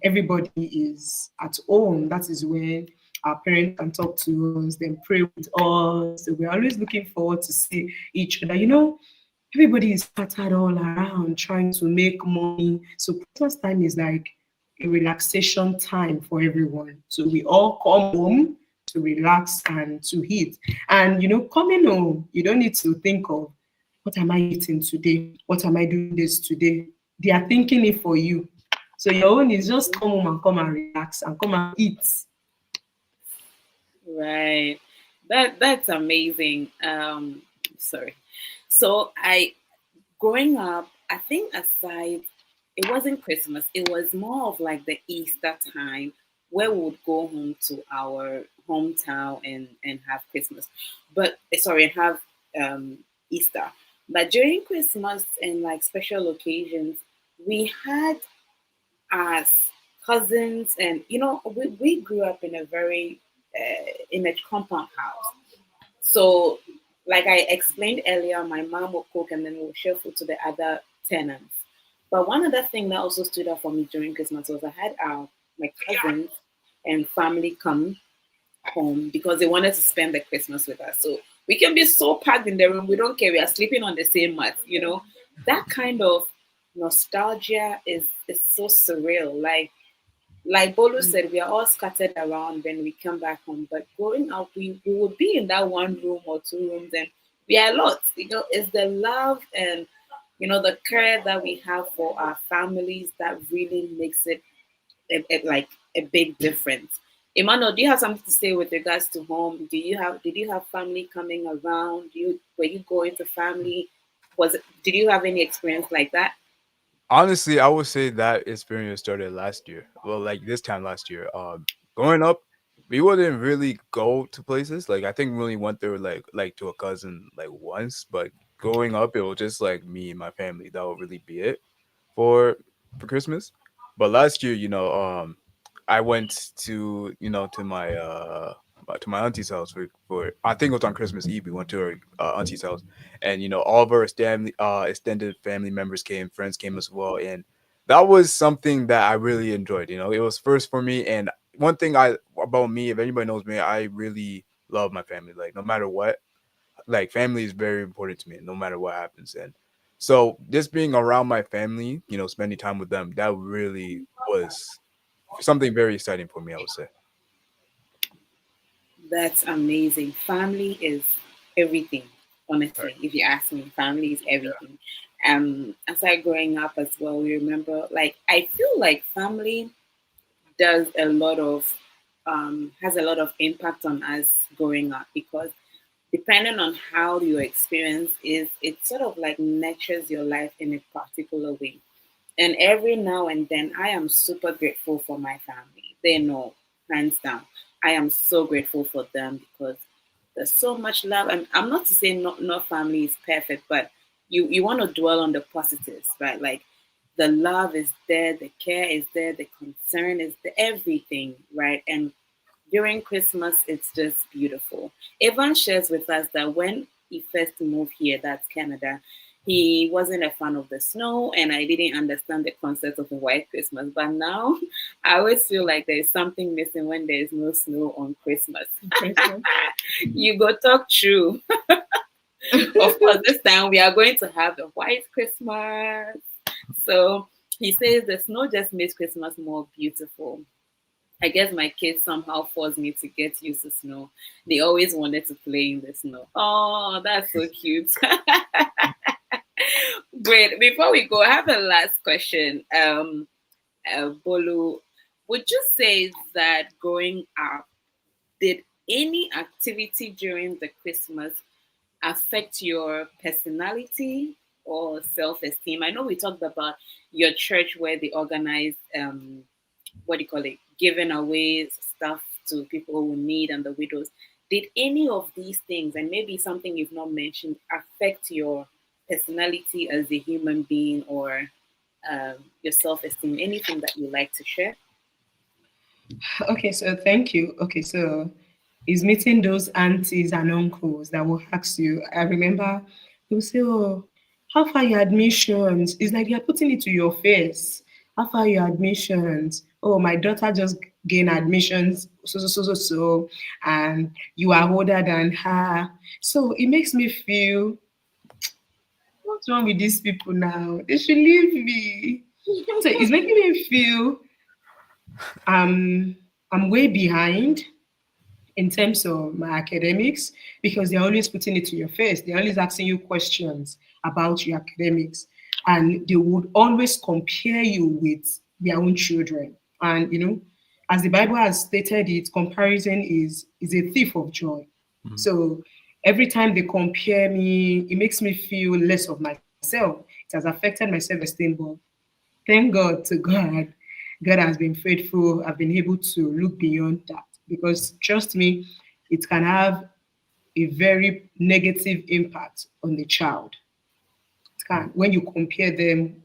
everybody is at home. That is when our parents can talk to us, then pray with us. So we're always looking forward to see each other. Everybody is scattered all around trying to make money. So Christmas time is like a relaxation time for everyone. So we all come home to relax and to eat. And coming home, you don't need to think of what am I eating today? What am I doing this today? They are thinking it for you. So your own is just come home and come and relax and come and eat. Right. That's amazing. Sorry. So I growing up, I think aside, it wasn't Christmas. It was more of like the Easter time where we would go home to our hometown and have Christmas. But sorry, and have Easter. But during Christmas and like special occasions, we had as cousins, and we grew up in a very in a compound house. So, like I explained earlier, my mom will cook and then we'll share food to the other tenants. But one other thing that also stood out for me during Christmas was I had my cousins and family come home because they wanted to spend the Christmas with us. So we can be so packed in the room, we don't care. We are sleeping on the same mat. That kind of nostalgia is so surreal. Like Bolu said, we are all scattered around when we come back home. But growing up, we would be in that one room or two rooms, and we are lots. It's the love and the care that we have for our families that really makes it like a big difference. Emmanuel, do you have something to say with regards to home? Did you have family coming around? Were you going to family? Did you have any experience like that? Honestly, I would say that experience started last year. Well, like this time last year. Growing up, we wouldn't really go to places. Like I think we only went there like to a cousin like once. But growing up, it was just like me and my family. That would really be it for Christmas. But last year, I went to to my auntie's house for I think it was on Christmas Eve. We went to her auntie's house, and all of our extended family members came, friends came as well, and that was something that I really enjoyed. It was first for me, and one thing I about me, if anybody knows me, I really love my family. Like no matter what, like family is very important to me, no matter what happens. And so just being around my family, spending time with them, that really was something very exciting for me, I would say. That's amazing. Family is everything, Right. honestly. If you ask me, family is Yeah. everything. Aside growing up as well, we remember, like, I feel like family does a lot of, has a lot of impact on us growing up, because depending on how your experience is, it sort of like nurtures your life in a particular way. And every now and then, I am super grateful for my family. They know, hands down. I am so grateful for them because there's so much love. And I'm not to say not family is perfect, but you want to dwell on the positives, right? Like the love is there, the care is there, the concern is there, everything, right? And during Christmas, it's just beautiful. Evan shares with us that when he first moved here, that's Canada, he wasn't a fan of the snow, and I didn't understand the concept of a white Christmas. But now, I always feel like there's something missing when there is no snow on Christmas. Christmas. You go talk true. Of course, this time we are going to have a white Christmas. So he says the snow just makes Christmas more beautiful. I guess my kids somehow forced me to get used to snow. They always wanted to play in the snow. Oh, that's so cute. Great. Before we go, I have a last question. Bolu, would you say that growing up, did any activity during the Christmas affect your personality or self-esteem? I know we talked about your church where they organized what do you call it, giving away stuff to people who need and the widows. Did any of these things, and maybe something you've not mentioned, affect your personality as a human being or your self esteem? Anything that you like to share? Okay, so thank you. Okay, so is meeting those aunties and uncles that will ask you. I remember they will say, "Oh, how far your admissions?" It's like they're putting it to your face. How far your admissions? Oh, my daughter just gained admissions, so, and you are older than her. So it makes me feel, what's wrong with these people now? They should leave me. So it's making me feel I'm way behind in terms of my academics because they're always putting it to your face. They're always asking you questions about your academics. And they would always compare you with their own children. And as the Bible has stated it, comparison is a thief of joy. Mhm. So every time they compare me, it makes me feel less of myself. It has affected my self-esteem, but thank God to God. God has been faithful. I've been able to look beyond that because trust me, it can have a very negative impact on the child. It can when you compare them,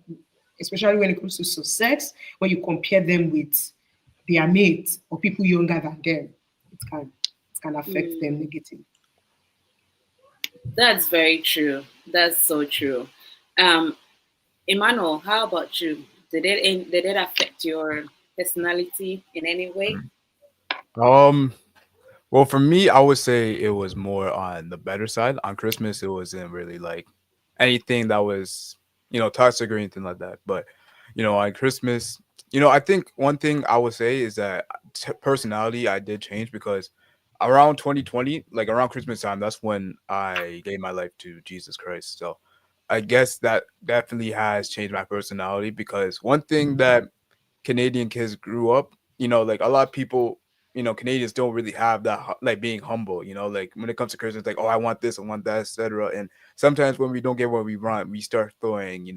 especially when it comes to success, when you compare them with their mates or people younger than them, it can it can affect them Mm, negatively. that's very true. That's so true. Um, Emmanuel, how about you? Did it affect your personality in any way? Um, well, for me, I would say it was more on the better side. On Christmas, it wasn't really like anything that was, toxic or anything like that. But, on Christmas, I think one thing I would say is that personality I did change because around 2020, like around Christmas time, that's when I gave my life to Jesus Christ. So I guess that definitely has changed my personality because one thing that Canadian kids grew up, like a lot of people, Canadians don't really have that like being humble, like when it comes to Christmas, like, oh, I want this, I want that, etc. And sometimes when we don't get what we want, we start throwing,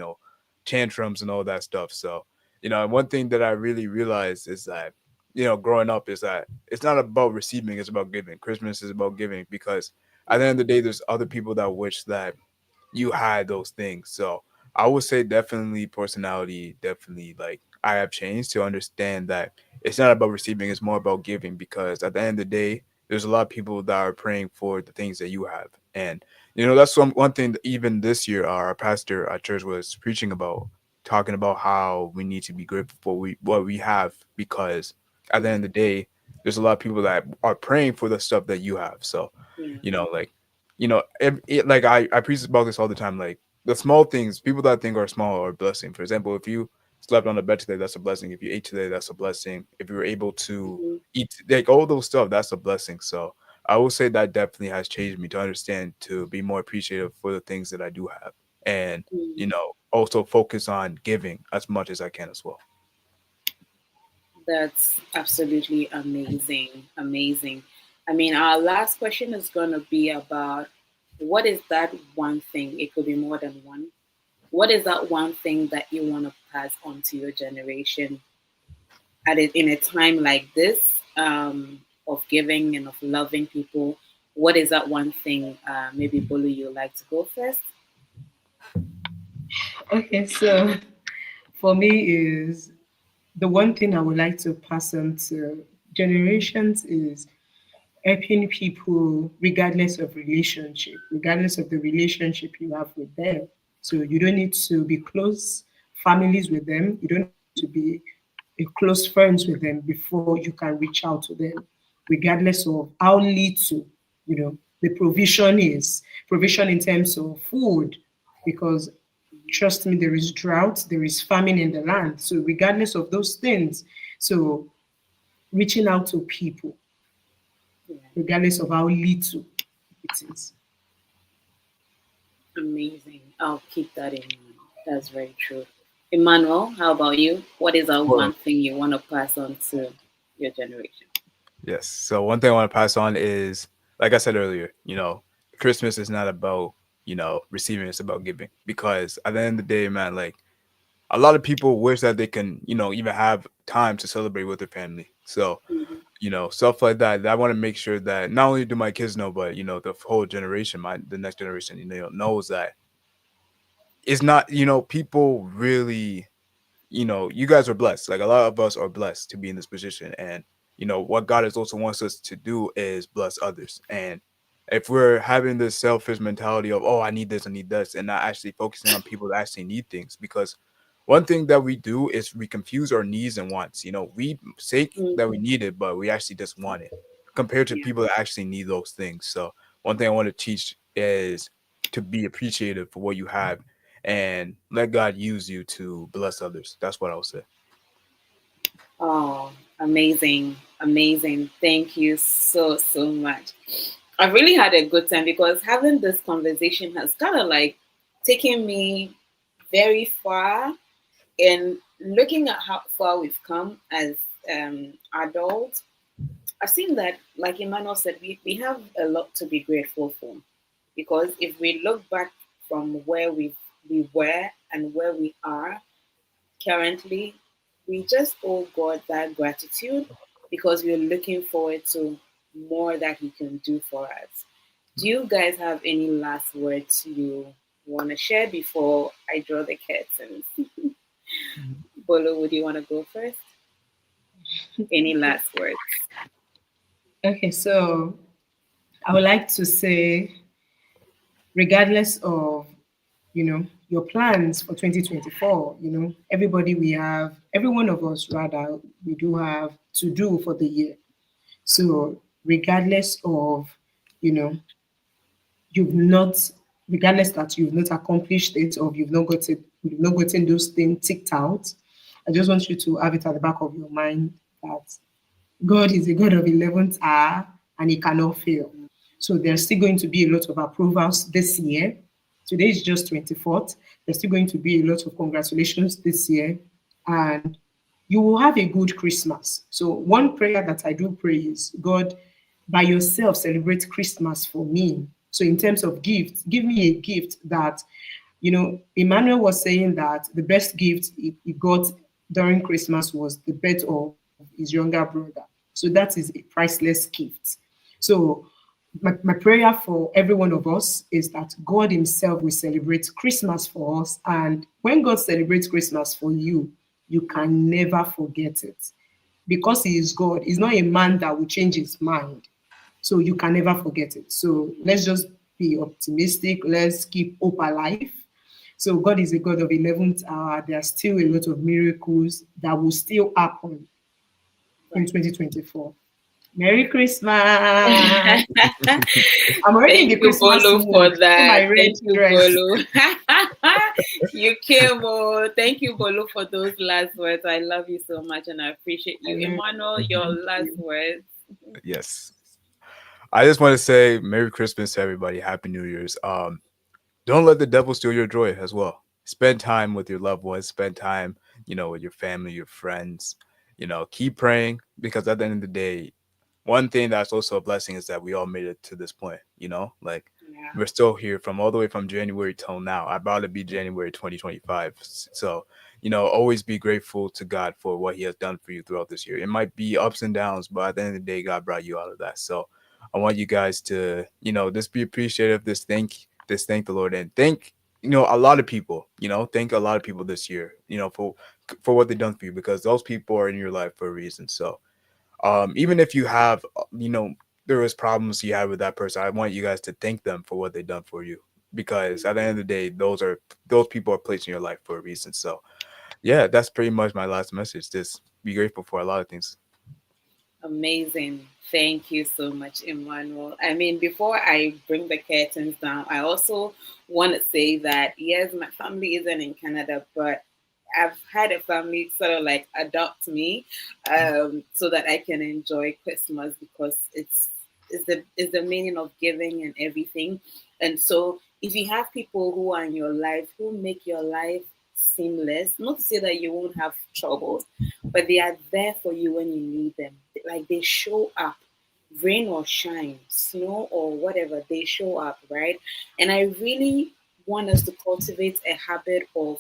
tantrums and all that stuff. So, one thing that I really realized is that, growing up is that it's not about receiving, it's about giving. Christmas is about giving because at the end of the day, there's other people that wish that you had those things. So I would say definitely personality, definitely like I have changed to understand that it's not about receiving, it's more about giving because at the end of the day, there's a lot of people that are praying for the things that you have. And that's one thing that even this year our pastor at church was preaching about, talking about how we need to be grateful for what we have because at the end of the day, there's a lot of people that are praying for the stuff that you have. So, Yeah. like like I preach about this all the time. Like the small things, people that think are small are a blessing. For example, if you slept on a bed today, that's a blessing. If you ate today, that's a blessing. If you were able to Mhm. eat, like all those stuff, that's a blessing. So I will say that definitely has changed me to understand to be more appreciative for the things that I do have, and Mm, also focus on giving as much as I can as well. that's absolutely amazing. Amazing. I mean, our last question is going to be about what is that one thing? It could be more than one. What is that one thing that you want to pass on to your generation at it in a time like this, of giving and of loving people? What is that one thing? Maybe Bolu, you like to go first. Okay, so for me is the one thing I would like to pass on to generations is helping people regardless of relationship, regardless of the relationship you have with them. So you don't need to be close families with them. You don't need to be a close friends with them before you can reach out to them, regardless of how little, the provision is. Provision in terms of food, because trust me, there is drought, there is famine in the land. So regardless of those things, so reaching out to people, Yeah, regardless of how little it is. amazing. I'll keep that in mind. That's very true. Emmanuel, how about you? What is that one Well, thing you want to pass on to your generation? yes. So one thing I want to pass on is, like I said earlier, Christmas is not about receiving; it's about giving. Because at the end of the day, man, like a lot of people wish that they can, even have time to celebrate with their family. So Mhm. stuff like that. I want to make sure that not only do my kids know, but the whole generation, the next generation, knows that it's not, people really, you guys are blessed. Like a lot of us are blessed to be in this position, and what God is also wants us to do is bless others. And if we're having this selfish mentality of, oh, I need this, I need this, and not actually focusing on people that actually need things, because one thing that we do is we confuse our needs and wants. We say that we Mhm. need it, but we actually just want it compared to Yeah. people that actually need those things. So one thing I want to teach is to be appreciative for what you have and let God use you to bless others. That's what I would say. Oh, amazing. Amazing. Thank you so, so much. I've really had a good time because having this conversation has kind of like taken me very far in looking at how far we've come as adults. I've seen that, like Emmanuel said, we have a lot to be grateful for because if we look back from where we were and where we are currently, we just owe God that gratitude because we're looking forward to more that He can do for us. Do you guys have any last words you want to share before I draw the curtains? Bolo, would you want to go first? Any last words? Okay, so I would like to say, regardless of your plans for 2024, everybody we have, every one of us rather, we do have to do for the year. So regardless of you know you've not regardless that you've not accomplished it or you've not gotten those things ticked out, I just want you to have it at the back of your mind that God is a God of 11th hour and he cannot fail. So there's still going to be a lot of approvals this year. Today is just 24th. There's still going to be a lot of congratulations this year. And you will have a good Christmas. So one prayer that I do pray is, God, by yourself, celebrate Christmas for me. So in terms of gifts, give me a gift that, Emmanuel was saying that the best gift he got during Christmas was the birth of his younger brother. So that is a priceless gift. So my prayer for every one of us is that God Himself will celebrate Christmas for us. And when God celebrates Christmas for you, you can never forget it. Because He is God, He's not a man that will change His mind. So you can never forget it. So let's just be optimistic. Let's keep hope alive. So God is a God of 11th hour. There are still a lot of miracles that will still happen in Right. 2024. Merry Christmas. I'm already in Thank the you, Christmas Bolo, for mood. See that. my red Thank you, dress. Bolo. You came, oh. Thank you, Bolo, for those last words. I love you so much and I appreciate I you. know. Emmanuel, your Thank last you. words. Yes. I just want to say Merry Christmas to everybody. Happy New Year's. Don't let the devil steal your joy as well. Spend time with your loved ones. Spend time, with your family, your friends. Keep praying because at the end of the day, one thing that's also a blessing is that we all made it to this point. Like Yeah. we're still here from all the way from January till now. I'd rather be January 2025. So, always be grateful to God for what He has done for you throughout this year. It might be ups and downs, but at the end of the day, God brought you out of that. So, I want you guys to, just be appreciative. Thank the Lord, and thank a lot of people. Thank a lot of people this year. For what they've done for you because those people are in your life for a reason. So even if you have there was problems you had with that person, I want you guys to thank them for what they've done for you because at the end of the day those people are placed in your life for a reason. So yeah, that's pretty much my last message. Just be grateful for a lot of things. Amazing. Thank you so much, Emmanuel. I mean, before I bring the curtains down, I also want to say that yes, my family isn't in Canada, but I've had a family sort of like adopt me so that I can enjoy Christmas because it's the meaning of giving and everything. And so if you have people who are in your life who make your life seamless, not to say that you won't have troubles, but they are there for you when you need them. Like they show up, rain or shine, snow or whatever, they show up, right? And I really want us to cultivate a habit of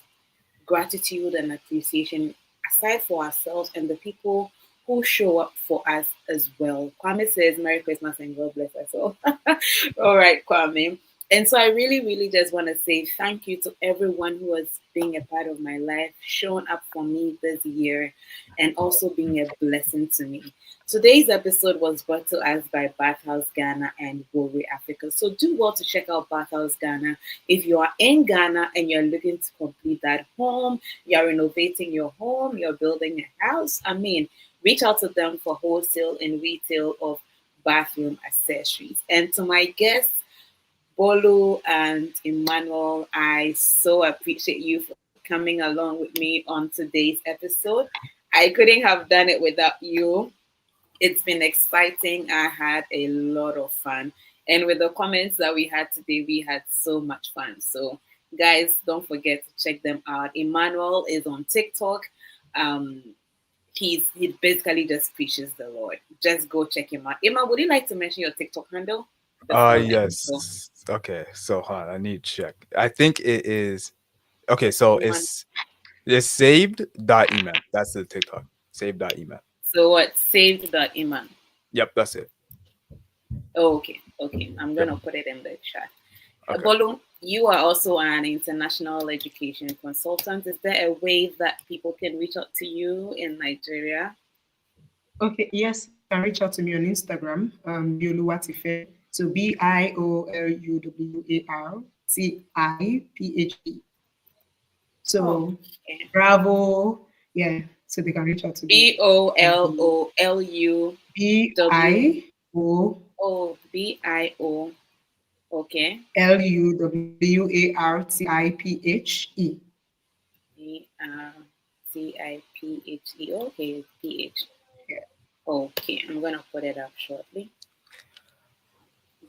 gratitude and appreciation aside for ourselves and the people who show up for us as well. Kwame says, Merry Christmas and God bless us all. All right, Kwame. And so I really, really just want to say thank you to everyone who has been a part of my life, shown up for me this year, and also being a blessing to me. Today's episode was brought to us by Bathhouse Ghana and Woolworth Africa. So do well to check out Bathhouse Ghana if you are in Ghana and you're looking to complete that home, you're renovating your home, you're building a house. I mean, reach out to them for wholesale and retail of bathroom accessories. And to my guests, Bolu and Emmanuel, I so appreciate you for coming along with me on today's episode. I couldn't have done it without you. It's been exciting. I had a lot of fun. And with the comments that we had today, we had so much fun. So, guys, don't forget to check them out. Emmanuel is on TikTok. Um, he basically just preaches the Lord. Just go check him out. Emma, would you like to mention your TikTok handle before we go? Yes. Okay, so hold on, I need to check. I think it is okay, so One. it's saved.eman. That's the TikTok. Saved.eman. So what? Saved.iman. Yep, that's it. Oh, okay, okay. I'm Yep. gonna put it in the chat. Okay. Bolu, you are also an international education consultant. Is there a way that people can reach out to you in Nigeria? Okay, yes, you can reach out to me on Instagram, Bioluwatife. So Bioluwartiphe. Oh, So okay. Bravo, yeah. So they can reach out to me. B Bololuw. I O Oh, Bio. Okay. Luwartiphe. Ciphe. Okay, PH. Yeah, Okay, I'm gonna put it up shortly.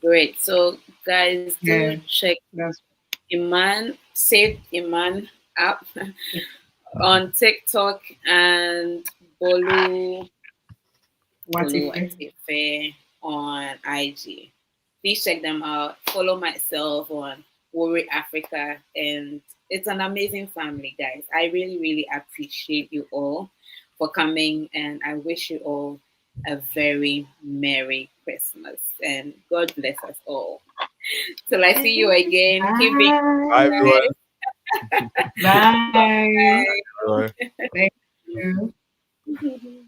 Great. So, guys, do yeah, check that's Iman, save Iman app yeah. on TikTok and Bolu Watife. Oluwatife on IG. Please check them out. Follow myself on Worry Africa, and it's an amazing family, guys. I really, really appreciate you all for coming, and I wish you all a very Merry Christmas and God bless us all. Till I see you again, keep being Bye Bye. everyone. blessed. Bye. Bye. Thank you. Bye.